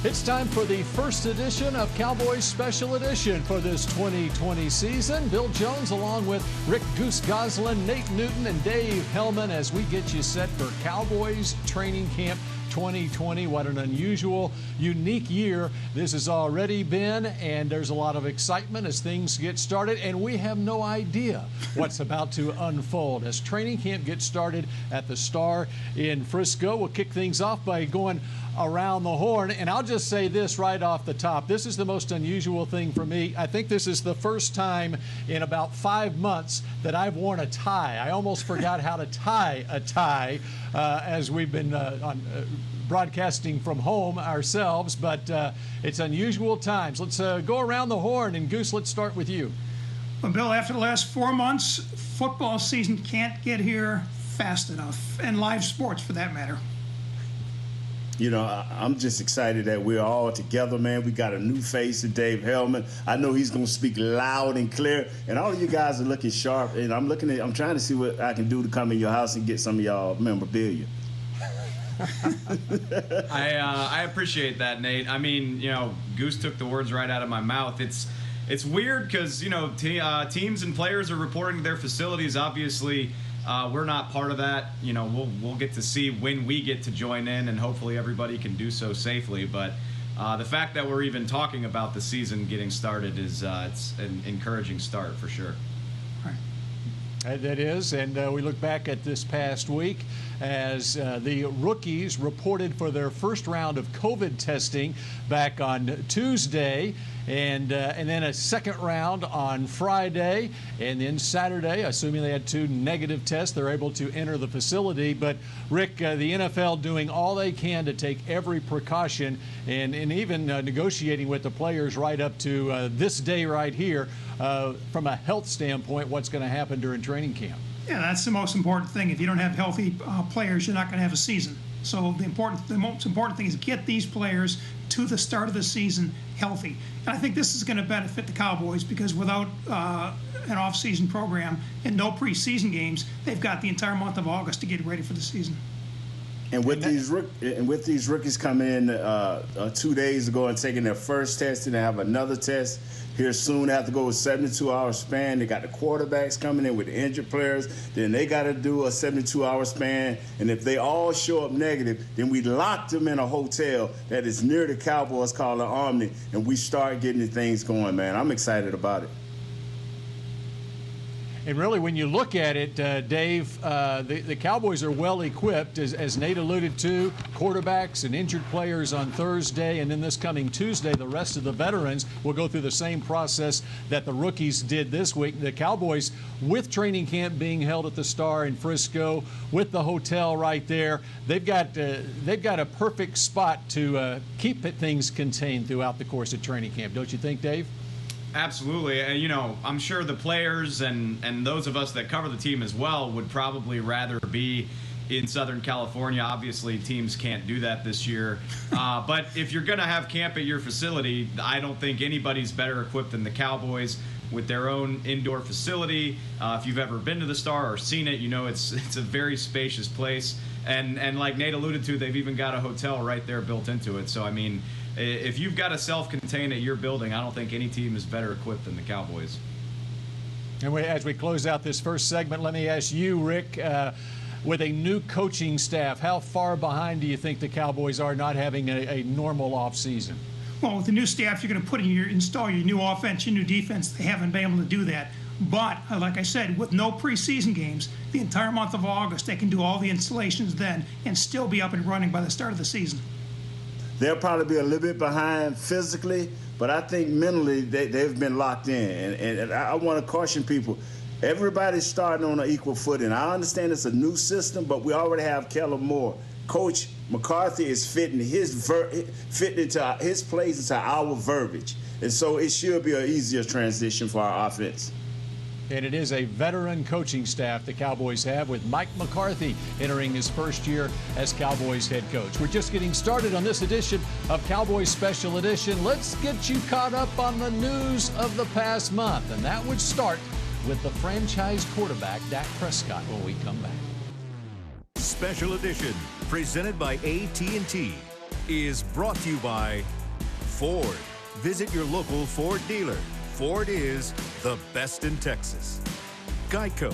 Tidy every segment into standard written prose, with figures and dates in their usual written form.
It's time for the first edition of Cowboys Special Edition for this 2020 season. Bill Jones along with Rick Goose Goslin, Nate Newton, and Dave Hellman as we get you set for Cowboys Training Camp 2020. What an unusual, unique year this has already been, and there's a lot of excitement as things get started, and we have no idea what's about to unfold. As training camp gets started at the Star in Frisco, we'll kick things off by going around the horn, and I'll just say this right off the top. This is the most unusual thing for me. I think this is the first time in about 5 months that I've worn a tie. I almost forgot how to tie a tie as we've been broadcasting from home ourselves, but it's unusual times. Let's go around the horn, and Goose, let's start with you. Well, Bill, after the last 4 months, football season can't get here fast enough, and live sports for that matter. You know, I'm just excited that we're all together, man. We got a new face in Dave Hellman. I know he's going to speak loud and clear, and all of you guys are looking sharp. And I'm trying to see what I can do to come in your house and get some of y'all memorabilia. I appreciate that, Nate. I mean, you know, Goose took the words right out of my mouth. It's weird because, you know, teams and players are reporting their facilities. Obviously, we're not part of that. You know, we'll get to see when we get to join in, and hopefully everybody can do so safely. But the fact that we're even talking about the season getting started is it's an encouraging start for sure. That is, and we look back at this past week as the rookies reported for their first round of COVID testing back on Tuesday, and then a second round on Friday, and then Saturday, assuming they had 2 negative tests, they're able to enter the facility. But Rick, the NFL doing all they can to take every precaution, and even negotiating with the players right up to this day right here from a health standpoint, what's going to happen during training camp. Yeah, that's the most important thing. If you don't have healthy players, you're not going to have a season. So the most important thing is get these players to the start of the season healthy. And I think this is going to benefit the Cowboys because without an off-season program and no preseason games, they've got the entire month of August to get ready for the season. And with these rookies coming in 2 days ago and taking their first test, and they have another test here soon. They have to go with 72-hour span. They got the quarterbacks coming in with the injured players. Then they got to do a 72-hour span. And if they all show up negative, then we lock them in a hotel that is near the Cowboys called the Omni, and we start getting the things going, man. I'm excited about it. And really, when you look at it, Dave, the Cowboys are well equipped, as Nate alluded to, quarterbacks and injured players on Thursday, and then this coming Tuesday, the rest of the veterans will go through the same process that the rookies did this week. The Cowboys, with training camp being held at the Star in Frisco, with the hotel right there, they've got a perfect spot to keep things contained throughout the course of training camp. Don't you think, Dave? Absolutely. You know, I'm sure the players and those of us that cover the team as well would probably rather be in Southern California. Obviously, teams can't do that this year. But if you're going to have camp at your facility, I don't think anybody's better equipped than the Cowboys with their own indoor facility. If you've ever been to the Star or seen it, you know it's a very spacious place. And like Nate alluded to, they've even got a hotel right there built into it. So, I mean, if you've got to self-contain at your building, I don't think any team is better equipped than the Cowboys. And as we close out this first segment, let me ask you, Rick, with a new coaching staff, how far behind do you think the Cowboys are not having a normal offseason? Well, with the new staff, you're going to install your new offense, your new defense. They haven't been able to do that. But, like I said, with no preseason games, the entire month of August, they can do all the installations then and still be up and running by the start of the season. They'll probably be a little bit behind physically, but I think mentally they've been locked in. And I want to caution people, everybody's starting on an equal footing. I understand it's a new system, but we already have Kellen Moore. Coach McCarthy is fitting into his plays into our verbiage. And so it should be an easier transition for our offense. And it is a veteran coaching staff the Cowboys have, with Mike McCarthy entering his first year as Cowboys head coach. We're just getting started on this edition of Cowboys Special Edition. Let's get you caught up on the news of the past month, and that would start with the franchise quarterback, Dak Prescott, when we come back. Special Edition, presented by AT&T, is brought to you by Ford. Visit your local Ford dealer. Ford is the best in Texas. Geico.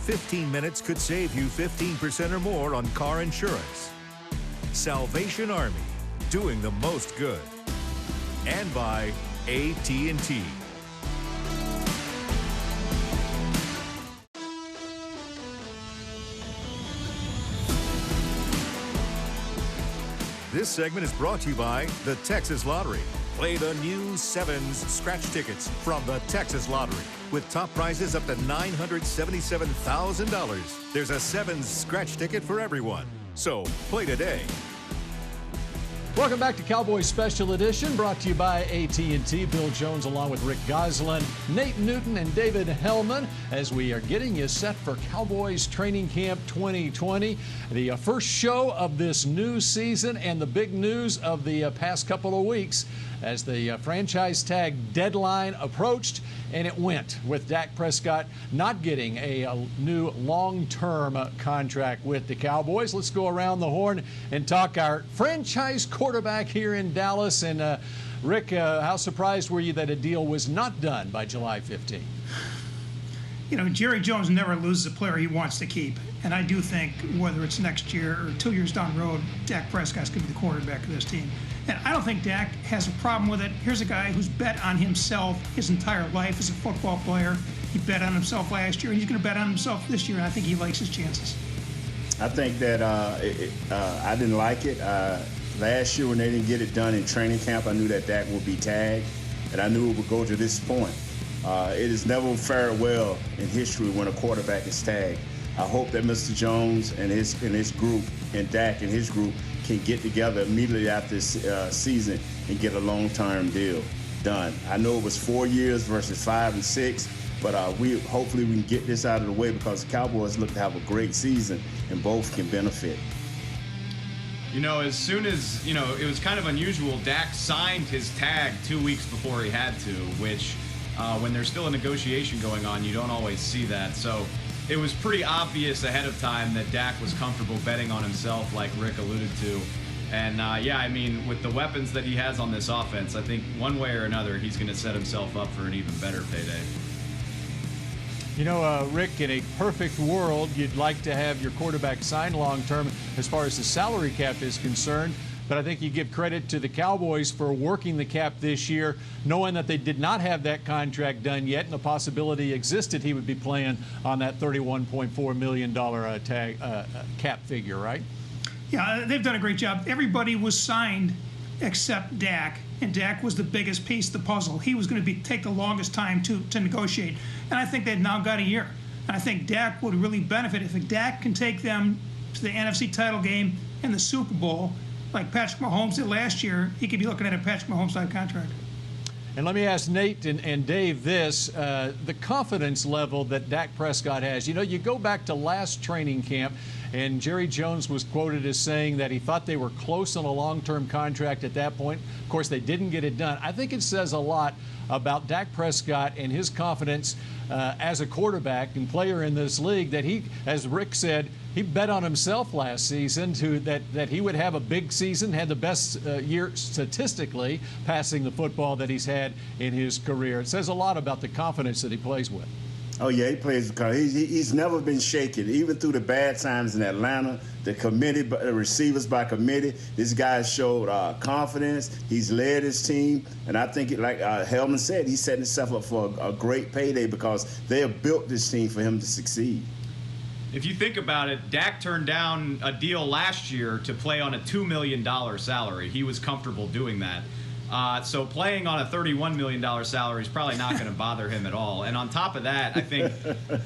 15 minutes could save you 15% or more on car insurance. Salvation Army. Doing the most good. And by AT&T. This segment is brought to you by the Texas Lottery. Play the new Sevens scratch tickets from the Texas Lottery with top prizes up to $977,000. There's a Sevens scratch ticket for everyone. So play today. Welcome back to Cowboys Special Edition, brought to you by AT&T. Bill Jones along with Rick Goslin, Nate Newton, and David Hellman as we are getting you set for Cowboys Training Camp 2020. The first show of this new season and the big news of the past couple of weeks as the franchise tag deadline approached, and it went with Dak Prescott not getting a new long-term contract with the Cowboys. Let's go around the horn and talk our franchise quarterback here in Dallas. And Rick, how surprised were you that a deal was not done by July 15th? You know, Jerry Jones never loses a player he wants to keep. And I do think whether it's next year or 2 years down the road, Dak Prescott's going to be the quarterback of this team. And I don't think Dak has a problem with it. Here's a guy who's bet on himself his entire life as a football player. He bet on himself last year, and he's going to bet on himself this year, and I think he likes his chances. I think that I didn't like it. Last year when they didn't get it done in training camp, I knew that Dak would be tagged, and I knew it would go to this point. It has never fared well in history when a quarterback is tagged. I hope that Mr. Jones and his group and Dak and his group can get together immediately after this season and get a long-term deal done. I know it was 4 years versus 5 and 6, but hopefully we can get this out of the way because the Cowboys look to have a great season and both can benefit. You know, as soon as, it was kind of unusual, Dak signed his tag 2 weeks before he had to, which when there's still a negotiation going on, you don't always see that. So it was pretty obvious ahead of time that Dak was comfortable betting on himself, like Rick alluded to. And, with the weapons that he has on this offense, I think one way or another he's going to set himself up for an even better payday. You know, Rick, in a perfect world, you'd like to have your quarterback signed long-term as far as the salary cap is concerned. But I think you give credit to the Cowboys for working the cap this year, knowing that they did not have that contract done yet, and the possibility existed he would be playing on that $31.4 million cap figure, right? Yeah, they've done a great job. Everybody was signed except Dak, and Dak was the biggest piece of the puzzle. He was going to take the longest time to negotiate, and I think they've now got a year. And I think Dak would really benefit if Dak can take them to the NFC title game and the Super Bowl, like Patrick Mahomes did last year. He could be looking at a Patrick Mahomes-type contract. And let me ask Nate and Dave this, the confidence level that Dak Prescott has. You know, you go back to last training camp, and Jerry Jones was quoted as saying that he thought they were close on a long-term contract at that point. Of course, they didn't get it done. I think it says a lot about Dak Prescott and his confidence as a quarterback and player in this league that he, as Rick said, he bet on himself last season that he would have a big season, had the best year statistically passing the football that he's had in his career. It says a lot about the confidence that he plays with. Oh, yeah, he plays because he's never been shaken. Even through the bad times in Atlanta, the receivers by committee, this guy showed confidence. He's led his team. And I think, like Hellman said, he's setting himself up for a great payday because they have built this team for him to succeed. If you think about it, Dak turned down a deal last year to play on a $2 million salary. He was comfortable doing that. So playing on a $31 million salary is probably not going to bother him at all. And on top of that, I think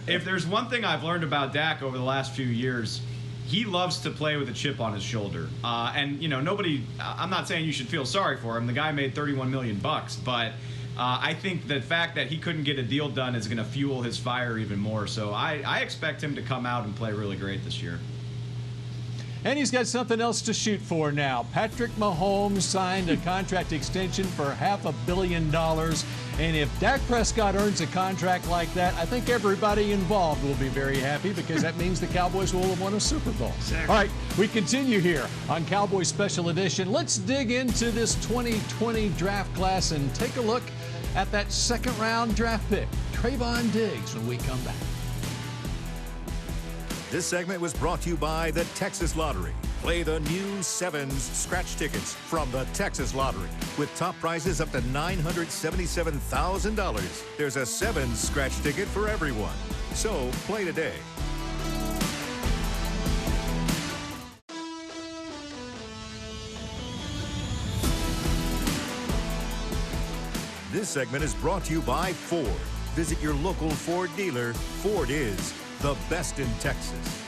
if there's one thing I've learned about Dak over the last few years, he loves to play with a chip on his shoulder. And, I'm not saying you should feel sorry for him. The guy made $31 million, but I think the fact that he couldn't get a deal done is going to fuel his fire even more. So I expect him to come out and play really great this year. And he's got something else to shoot for now. Patrick Mahomes signed a contract extension for $500 million. And if Dak Prescott earns a contract like that, I think everybody involved will be very happy, because that means the Cowboys will have won a Super Bowl. Exactly. All right, we continue here on Cowboys Special Edition. Let's dig into this 2020 draft class and take a look at that second-round draft pick, Trayvon Diggs, when we come back. This segment was brought to you by the Texas Lottery. Play the new Sevens scratch tickets from the Texas Lottery. With top prizes up to $977,000. There's a Sevens scratch ticket for everyone. So play today. This segment is brought to you by Ford. Visit your local Ford dealer. Ford is the best in Texas.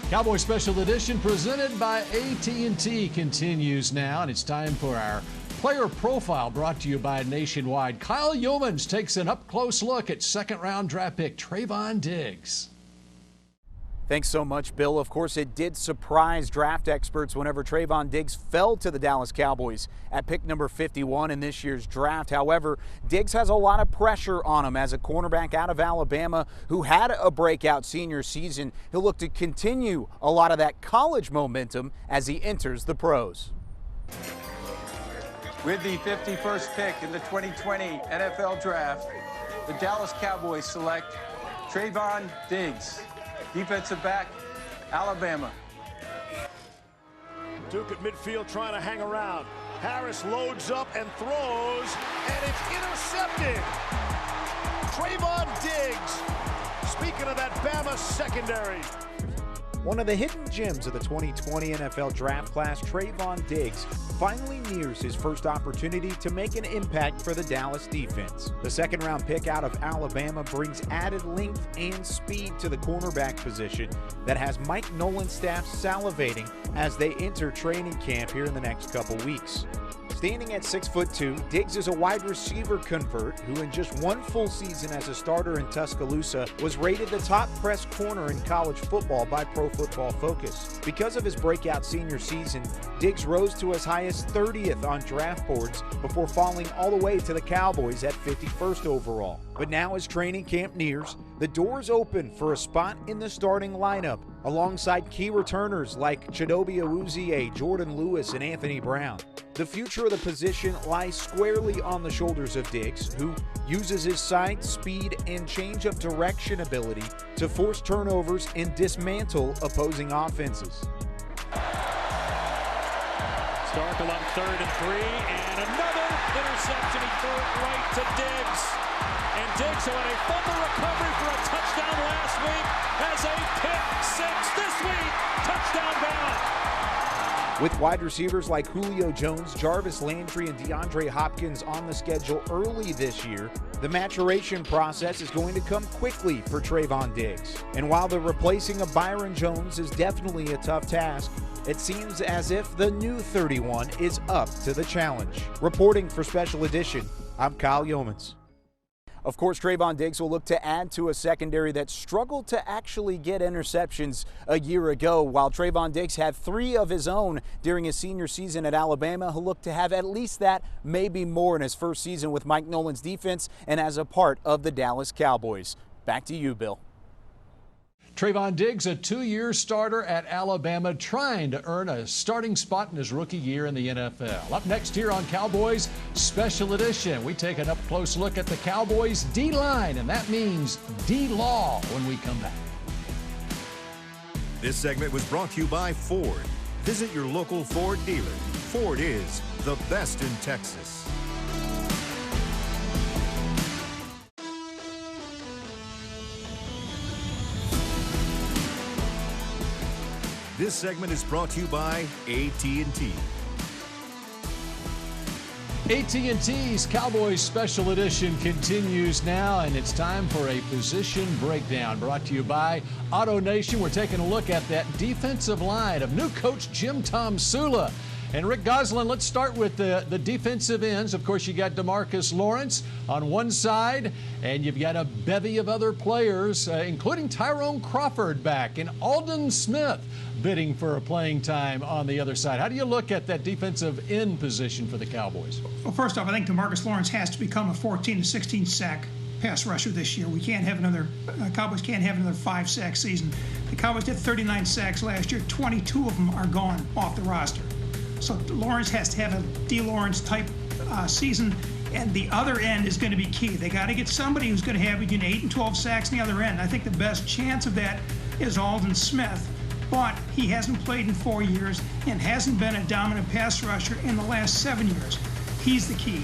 Cowboy Special Edition presented by AT&T continues now, and it's time for our player profile brought to you by Nationwide. Kyle Yeomans takes an up-close look at second-round draft pick Trayvon Diggs. Thanks so much, Bill. Of course, it did surprise draft experts whenever Trayvon Diggs fell to the Dallas Cowboys at pick number 51 in this year's draft. However, Diggs has a lot of pressure on him as a cornerback out of Alabama who had a breakout senior season. He'll look to continue a lot of that college momentum as he enters the pros. With the 51st pick in the 2020 NFL Draft, the Dallas Cowboys select Trayvon Diggs, defensive back, Alabama. Duke at midfield trying to hang around. Harris loads up and throws, and it's intercepted. Trayvon Diggs. Speaking of that Bama secondary. One of the hidden gems of the 2020 NFL Draft class, Trayvon Diggs, finally nears his first opportunity to make an impact for the Dallas defense. The second-round pick out of Alabama brings added length and speed to the cornerback position that has Mike Nolan's staff salivating as they enter training camp here in the next couple weeks. Standing at 6'2", Diggs is a wide receiver convert who in just one full season as a starter in Tuscaloosa was rated the top press corner in college football by Pro Football Focus. Because of his breakout senior season, Diggs rose to as high as 30th on draft boards before falling all the way to the Cowboys at 51st overall. But now as training camp nears, the doors open for a spot in the starting lineup alongside key returners like Chidobe Awuzie, Jordan Lewis, and Anthony Brown. The future of the position lies squarely on the shoulders of Diggs, who uses his size, speed, and change of direction ability to force turnovers and dismantle opposing offenses. Starkel on 3rd and 3, and another interception. He threw it right to Diggs. And Diggs, who had a fumble recovery for a touchdown last week, has a pick six this week. Touchdown Bama. With wide receivers like Julio Jones, Jarvis Landry, and DeAndre Hopkins on the schedule early this year, the maturation process is going to come quickly for Trayvon Diggs. And while the replacing of Byron Jones is definitely a tough task, it seems as if the new 31 is up to the challenge. Reporting for Special Edition, I'm Kyle Yeomans. Of course, Trayvon Diggs will look to add to a secondary that struggled to actually get interceptions a year ago. While Trayvon Diggs had 3 of his own during his senior season at Alabama, he'll look to have at least that, maybe more, in his first season with Mike Nolan's defense and as a part of the Dallas Cowboys. Back to you, Bill. Trayvon Diggs, a 2-year starter at Alabama, trying to earn a starting spot in his rookie year in the NFL. Up next here on Cowboys Special Edition, we take an up-close look at the Cowboys D-line, and that means D-Law when we come back. This segment was brought to you by Ford. Visit your local Ford dealer. Ford is the best in Texas. This segment is brought to you by AT&T. AT&T's Cowboys Special Edition continues now, and it's time for a position breakdown brought to you by Auto Nation. We're taking a look at that defensive line of new coach Jim Tomsula. And Rick Goslin, let's start with the defensive ends. Of course, you got DeMarcus Lawrence on one side, and you've got a bevy of other players, including Tyrone Crawford back and Aldon Smith bidding for a playing time on the other side. How do you look at that defensive end position for the Cowboys? Well, first off, I think DeMarcus Lawrence has to become a 14 to 16 sack pass rusher this year. We can't have another, Cowboys can't have another 5-sack season. The Cowboys did 39 sacks last year. 22 of them are gone off the roster. So Lawrence has to have a D. Lawrence type season, and the other end is going to be key. They got to get somebody who's going to have between 8 and 12 sacks on the other end. I think the best chance of that is Aldon Smith, but he hasn't played in 4 years and hasn't been a dominant pass rusher in the last 7 years. He's the key.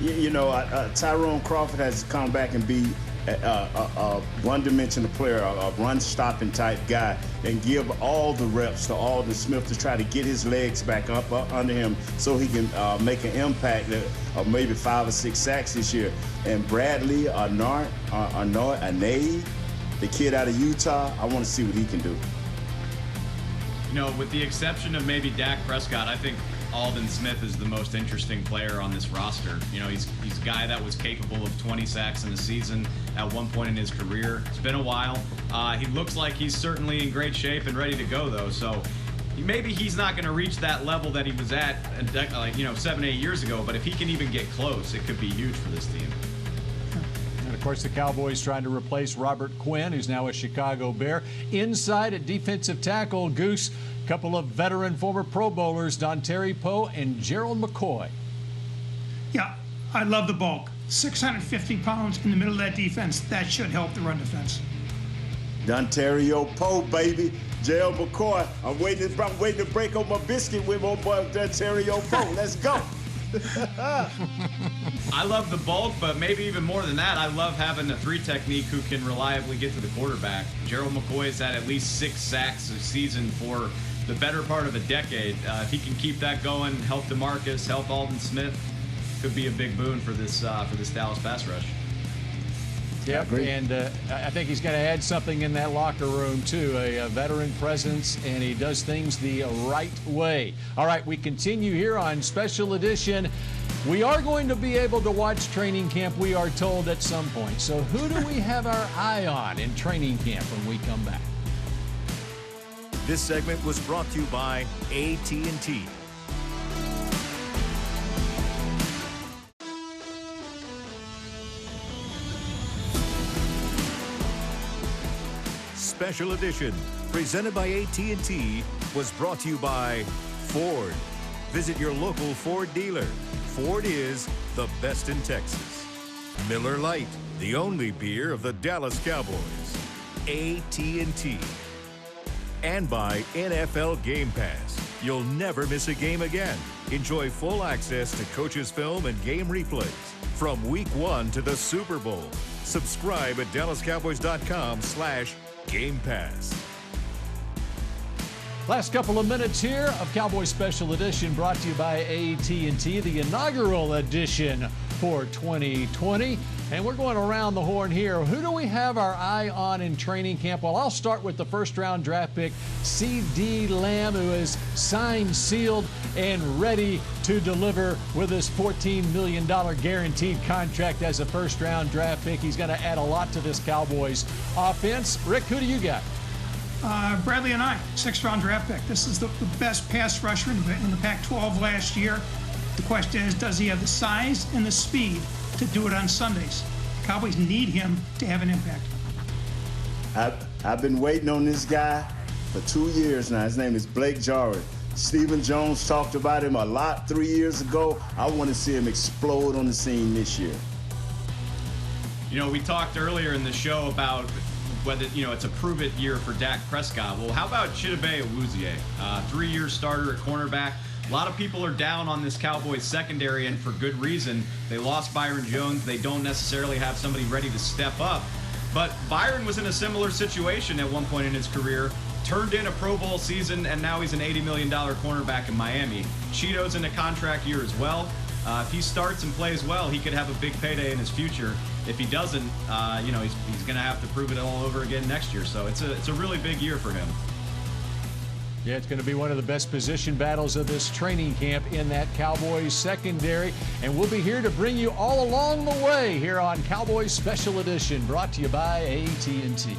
You know, Tyrone Crawford has come back and be a one-dimensional player, a run-stopping type guy, and give all the reps to Aldon Smith to try to get his legs back up under him so he can make an impact of maybe 5 or 6 sacks this year. And Bradley Arnay, the kid out of Utah, I want to see what he can do. You know, with the exception of maybe Dak Prescott, I think Aldon Smith is the most interesting player on this roster. You know, he's a guy that was capable of 20 sacks in a season at one point in his career. It's been a while. He looks like he's certainly in great shape and ready to go, though. So maybe he's not going to reach that level that he was at, 7-8 years ago. But if he can even get close, it could be huge for this team. And of course, the Cowboys trying to replace Robert Quinn, who's now a Chicago Bear. Inside at defensive tackle, Goose, a couple of veteran former Pro Bowlers, Dontari Poe and Gerald McCoy. Yeah, I love the bulk. 650 pounds in the middle of that defense. That should help the run defense. Dontari Poe, baby. Gerald McCoy. I'm waiting to break on my biscuit with my boy Dontari Poe. Let's go. I love the bulk, but maybe even more than that, I love having a 3 technique who can reliably get to the quarterback. Gerald McCoy's had at least 6 sacks a season for the better part of a decade. If he can keep that going, help DeMarcus, help Aldon Smith, could be a big boon for this Dallas pass rush. Yep, and I think he's going to add something in that locker room, too, a veteran presence, and he does things the right way. All right, we continue here on Special Edition. We are going to be able to watch training camp, we are told, at some point. So who do we have our eye on in training camp when we come back? This segment was brought to you by AT&T. Special Edition, presented by AT&T, was brought to you by Ford. Visit your local Ford dealer. Ford is the best in Texas. Miller Lite, the only beer of the Dallas Cowboys. AT&T. And by NFL Game Pass. You'll never miss a game again. Enjoy full access to coaches' film and game replays from Week 1 to the Super Bowl. Subscribe at DallasCowboys.com/Game Pass. Last couple of minutes here of Cowboys Special Edition brought to you by AT&T, the inaugural edition for 2020. And we're going around the horn here. Who do we have our eye on in training camp? Well, I'll start with the first-round draft pick, C.D. Lamb, who is signed, sealed, and ready to deliver with his $14 million guaranteed contract as a first-round draft pick. He's going to add a lot to this Cowboys offense. Rick, who do you got? Bradley and I, 6th-round draft pick. This is the best pass rusher in the Pac-12 last year. The question is, does he have the size and the speed to do it on Sundays? The Cowboys need him to have an impact. I've been waiting on this guy for 2 years now. His name is Blake Jarwin. Stephen Jones talked about him a lot 3 years ago. I want to see him explode on the scene this year. You know, we talked earlier in the show about whether, it's a prove-it year for Dak Prescott. Well, how about Chidobe Awuzie? 3-year starter at cornerback. A lot of people are down on this Cowboys secondary, and for good reason. They lost Byron Jones. They don't necessarily have somebody ready to step up. But Byron was in a similar situation at one point in his career, turned in a Pro Bowl season, and now he's an $80 million cornerback in Miami. Cheeto's in a contract year as well. If he starts and plays well, he could have a big payday in his future. If he doesn't, he's going to have to prove it all over again next year. So it's a really big year for him. Yeah, it's going to be one of the best position battles of this training camp in that Cowboys secondary. And we'll be here to bring you all along the way here on Cowboys Special Edition, brought to you by AT&T.